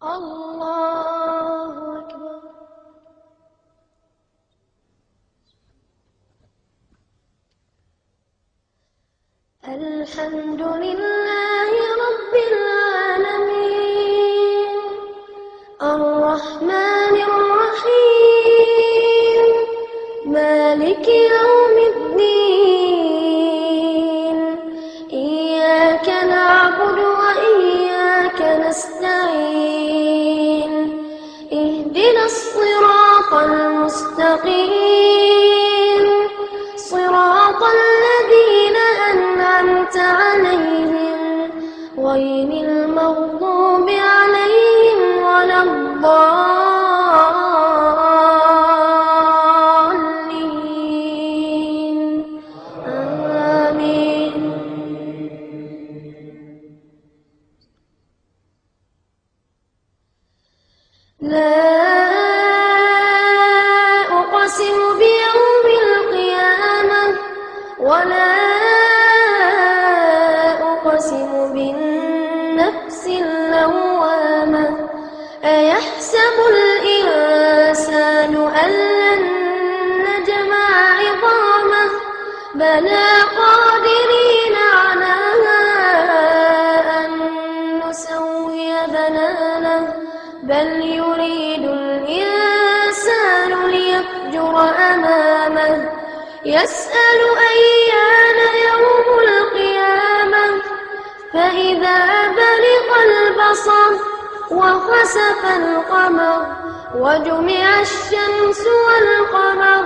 الله أكبر. الحمد لله رب العالمين الرحمن الرحيم مالك يوم الدين إياك نعبد وإياك نستعين اهدنا الصراط المستقيم صراط الذين أنعمت عليهم غير المغضوب عليهم ولا الضالين آمين. لا أقسم بيوم القيامة ولا أقسم بالنفس اللوامة أيحسب الإنسان أن لن نجمع عظامه بلى قادرين على أن نسوي بنانه بل يريد الإنسان ليفجر أمامه يسأل أيان يوم القيامة فإذا برق البصر وخسف القمر وجمع الشمس والقمر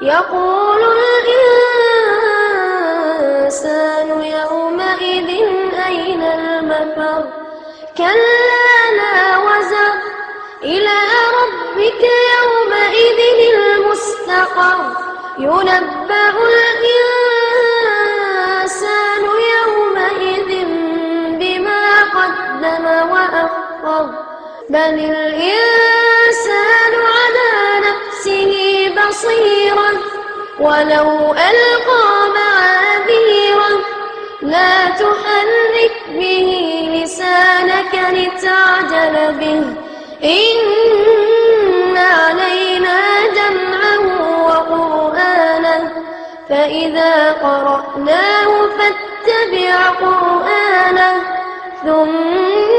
يقول الإنسان يومئذ أين المفر كلا لا وزر إلى ربك يومئذ المستقر ينبأ الإنسان يومئذ بما قدم وأخر بل الإنسان على نفسه بصيرة ولو ألقى معاذيره لا تحرك به لسانك لتعجل به إن علينا جمعه وقرآنه فإذا قرأناه فاتبع قرآنه ثم